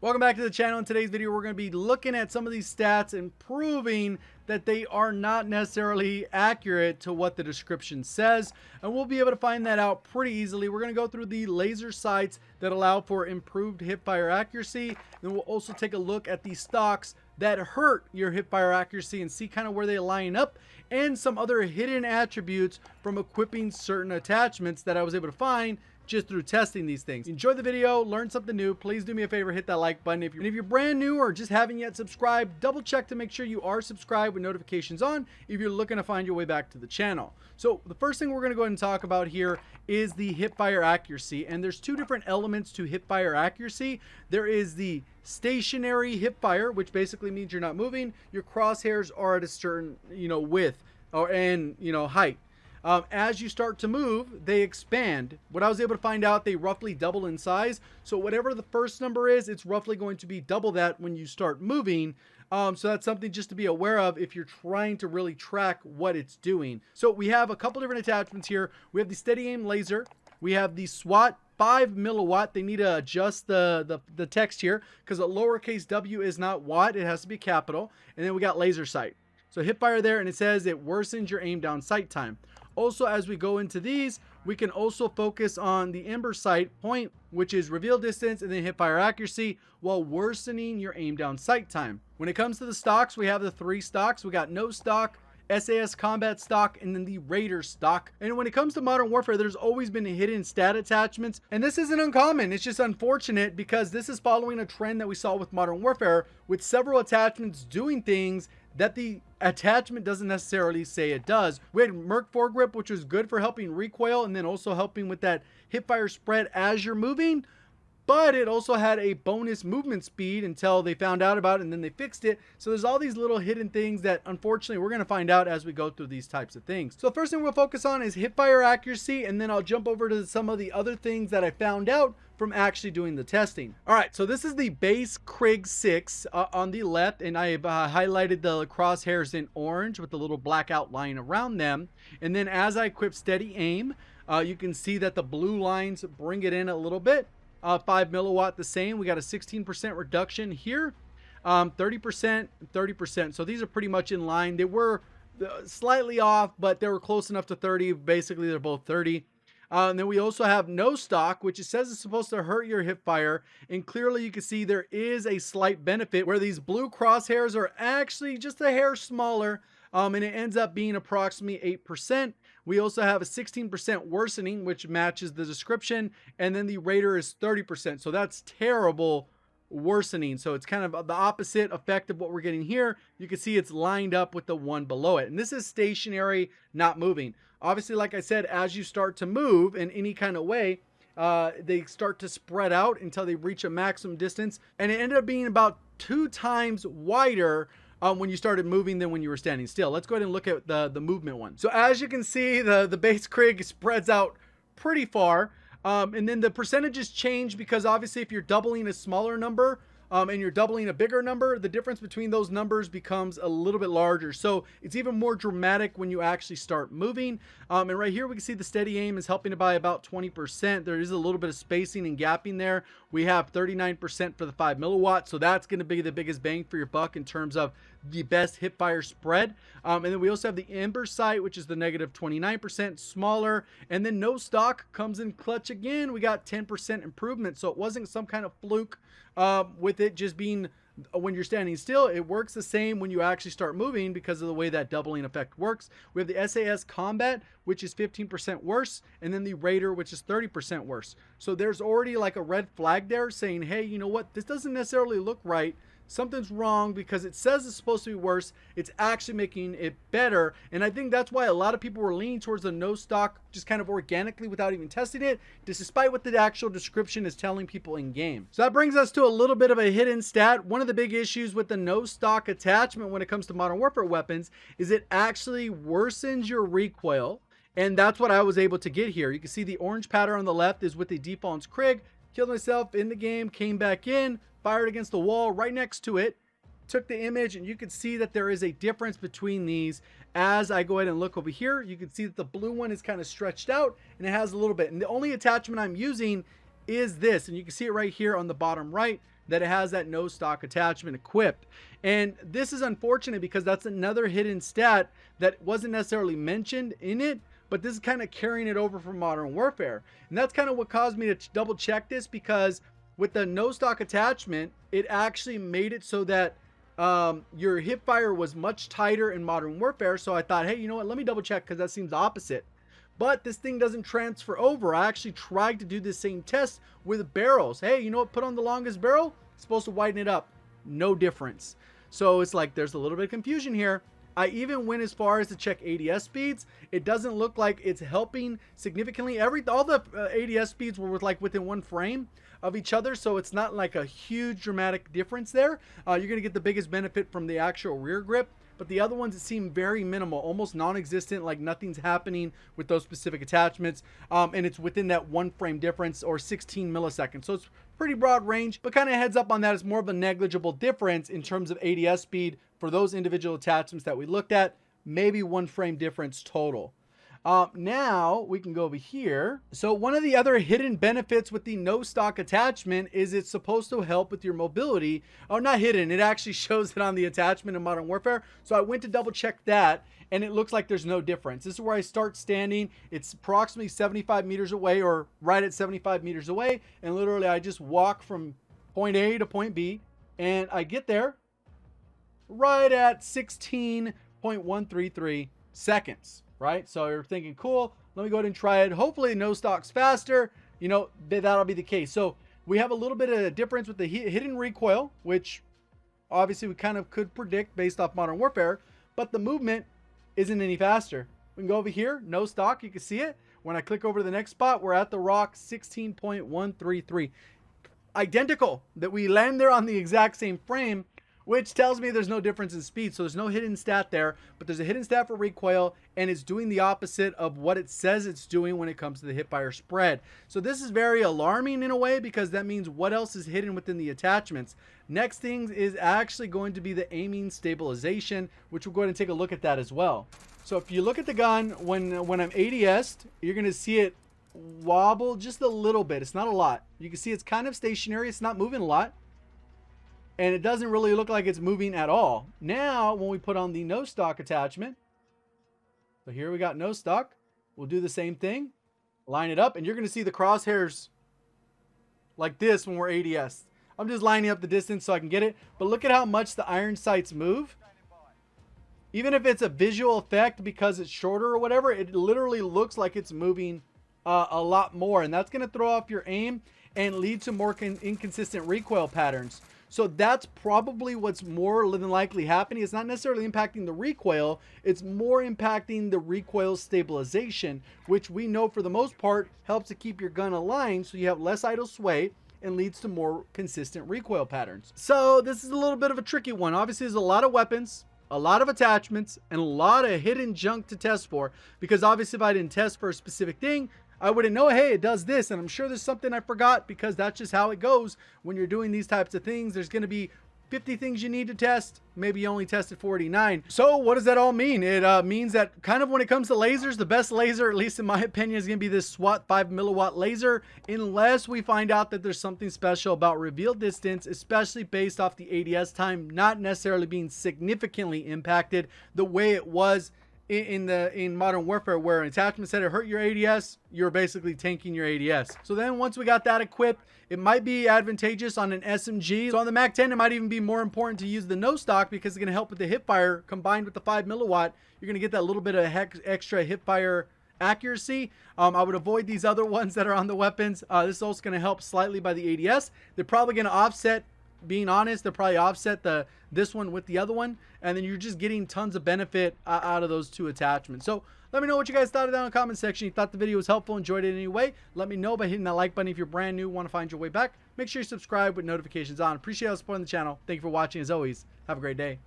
Welcome back to the channel. In today's video, we're going to be looking at some of these stats and proving that they are not necessarily accurate to what the description says. And we'll be able to find that out pretty easily. We're going to go through the laser sights that allow for improved hipfire accuracy. And we'll also take a look at the stocks that hurt your hipfire accuracy and see kind of where they line up, and some other hidden attributes from equipping certain attachments that I was able to find just through testing these things. Enjoy the video, learn something new. Please do me a favor, hit that like button. If you're brand new or just haven't yet subscribed, double check to make sure you are subscribed with notifications on if you're looking to find your way back to the channel. So the first thing we're going to go ahead and talk about here is the hipfire accuracy. And there's two different elements to hipfire accuracy. There is the stationary hipfire, which basically means you're not moving. Your crosshairs are at a certain, width and height. As you start to move, they expand. What I was able to find out, they roughly double in size. So whatever the first number is, it's roughly going to be double that when you start moving. So that's something just to be aware of if you're trying to really track what it's doing. So we have a couple different attachments here. We have the steady aim laser. We have the SWAT 5 milliwatt. They need to adjust the text here because a lowercase w is not watt. It has to be capital. And then we got laser sight. So hipfire there, and it says it worsens your aim down sight time. Also, as we go into these, we can also focus on the ember sight point, which is reveal distance and then hipfire accuracy, while worsening your aim down sight time. When it comes to the stocks, we have the three stocks. We got no stock, SAS combat stock, and then the Raider stock. And when it comes to Modern Warfare, there's always been hidden stat attachments, and this isn't uncommon. It's just unfortunate because this is following a trend that we saw with Modern Warfare, with several attachments doing things that the attachment doesn't necessarily say it does. We had Merc foregrip, which was good for helping recoil and then also helping with that hipfire spread as you're moving, but it also had a bonus movement speed until they found out about it and then they fixed it. So there's all these little hidden things that unfortunately we're going to find out as we go through these types of things. So the first thing we'll focus on is hipfire accuracy, and then I'll jump over to some of the other things that I found out from actually doing the testing. All right, so this is the base Krig 6 on the left, and I've highlighted the crosshairs in orange with the little black outline around them. And then as I equip steady aim, you can see that the blue lines bring it in a little bit. 5 milliwatt the same. We got a 16% reduction here, 30%, 30%. So these are pretty much in line. They were slightly off, but they were close enough to 30. Basically, they're both 30. And then we also have no stock, which it says is supposed to hurt your hipfire. And clearly you can see there is a slight benefit where these blue crosshairs are actually just a hair smaller. And it ends up being approximately 8%. We also have a 16% worsening, which matches the description. And then the Raider is 30%. So that's terrible worsening. So it's kind of the opposite effect of what we're getting here. You can see it's lined up with the one below it. And this is stationary, not moving. Obviously, like I said, as you start to move in any kind of way, they start to spread out until they reach a maximum distance. And it ended up being about 2 times wider when you started moving than when you were standing still. Let's go ahead and look at the movement one. So as you can see, the base Krig spreads out pretty far. And then the percentages change because obviously if you're doubling a smaller number and you're doubling a bigger number, the difference between those numbers becomes a little bit larger. So it's even more dramatic when you actually start moving. And right here we can see the steady aim is helping it by about 20%. There is a little bit of spacing and gapping there. We have 39% for the 5 milliwatt. So that's going to be the biggest bang for your buck in terms of the best hipfire spread. And then we also have the ember sight, which is the negative 29%, smaller. And then no stock comes in clutch again. We got 10% improvement. So it wasn't some kind of fluke with it just being when you're standing still. It works the same when you actually start moving because of the way that doubling effect works. We have the SAS combat, which is 15% worse, and then the Raider, which is 30% worse. So there's already like a red flag there saying, hey, you know what, this doesn't necessarily look right. Something's wrong because it says it's supposed to be worse. It's actually making it better. And I think that's why a lot of people were leaning towards the no stock just kind of organically without even testing it, despite what the actual description is telling people in game. So that brings us to a little bit of a hidden stat. One of the big issues with the no stock attachment when it comes to Modern Warfare weapons is it actually worsens your recoil. And that's what I was able to get here. You can see the orange pattern on the left is with the default Krig. Killed myself in the game, came back in, fired against the wall right next to it, took the image, and you can see that there is a difference between these. As I go ahead and look over here, you can see that the blue one is kind of stretched out and it has a little bit. And the only attachment I'm using is this, and you can see it right here on the bottom right. that it has that no stock attachment equipped. And this is unfortunate because that's another hidden stat that wasn't necessarily mentioned in it, but this is kind of carrying it over from Modern Warfare. And that's kind of what caused me to double check this, because with the no stock attachment, it actually made it so that your hipfire was much tighter in Modern Warfare. So I thought, hey, you know what, let me double check, because that seems the opposite. But this thing doesn't transfer over. I actually tried to do the same test with barrels. Hey, you know what, put on the longest barrel, it's supposed to widen it up. No difference. So it's like there's a little bit of confusion here. I even went as far as to check ADS speeds. It doesn't look like it's helping significantly. All the ADS speeds were within one frame of each other, so it's not like a huge dramatic difference there. You're gonna get the biggest benefit from the actual rear grip, but the other ones, it seem very minimal, almost non-existent, like nothing's happening with those specific attachments. And it's within that one frame difference, or 16 milliseconds. So it's pretty broad range, but kind of heads up on that. It's more of a negligible difference in terms of ADS speed for those individual attachments that we looked at. Maybe one frame difference total. Now we can go over here. So one of the other hidden benefits with the no stock attachment is it's supposed to help with your mobility. Oh, not hidden, it actually shows it on the attachment in Modern Warfare. So I went to double check that, and it looks like there's no difference. This is where I start standing. It's approximately 75 meters away, or right at 75 meters away. And literally I just walk from point A to point B, and I get there right at 16.133 seconds. Right? So you're thinking, cool, let me go ahead and try it. Hopefully no stock's faster. You know, that'll be the case. So we have a little bit of a difference with the hidden recoil, which obviously we kind of could predict based off Modern Warfare, but the movement isn't any faster. We can go over here, no stock, you can see it. When I click over to the next spot, we're at the rock 16.133. Identical, that we land there on the exact same frame, which tells me there's no difference in speed. So there's no hidden stat there, but there's a hidden stat for recoil, and it's doing the opposite of what it says it's doing when it comes to the hipfire spread. So this is very alarming in a way, because that means what else is hidden within the attachments. Next thing is actually going to be the aiming stabilization, which we'll go ahead and take a look at that as well. So if you look at the gun, when I'm ADS'd, you're going to see it wobble just a little bit. It's not a lot. You can see it's kind of stationary. It's not moving a lot. And it doesn't really look like it's moving at all. Now, when we put on the no stock attachment, so here we got no stock. We'll do the same thing. Line it up, and you're going to see the crosshairs like this when we're ADS. I'm just lining up the distance so I can get it. But look at how much the iron sights move. Even if it's a visual effect because it's shorter or whatever, it literally looks like it's moving a lot more. And that's going to throw off your aim and lead to more inconsistent recoil patterns. So that's probably what's more than likely happening. It's not necessarily impacting the recoil. It's more impacting the recoil stabilization, which we know for the most part helps to keep your gun aligned so you have less idle sway and leads to more consistent recoil patterns. So this is a little bit of a tricky one. Obviously, there's a lot of weapons, a lot of attachments, and a lot of hidden junk to test for, because obviously if I didn't test for a specific thing, I wouldn't know, hey, it does this, and I'm sure there's something I forgot, because that's just how it goes when you're doing these types of things. There's going to be 50 things you need to test. Maybe you only tested 49. So what does that all mean? It means that kind of when it comes to lasers, the best laser, at least in my opinion, is going to be this SWAT 5 milliwatt laser, unless we find out that there's something special about reveal distance, especially based off the ADS time not necessarily being significantly impacted the way it was in Modern Warfare, where an attachment said it hurt your ADS, you're basically tanking your ADS. So then once we got that equipped, it might be advantageous on an SMG. So on the MAC-10, it might even be more important to use the no stock, because it's going to help with the hipfire combined with the 5 milliwatt. You're going to get that little bit of extra hipfire accuracy. I would avoid these other ones that are on the weapons. This is also going to help slightly by the ADS. They're probably going to offset, being honest, they'll probably offset this one with the other one, and then you're just getting tons of benefit out of those two attachments. So let me know what you guys thought of that in the comment section. You thought the video was helpful, enjoyed it in any way, let me know by hitting that like button. If you're brand new, want to find your way back, make sure you subscribe with notifications on. Appreciate you supporting the channel. Thank you for watching. As always, have a great day.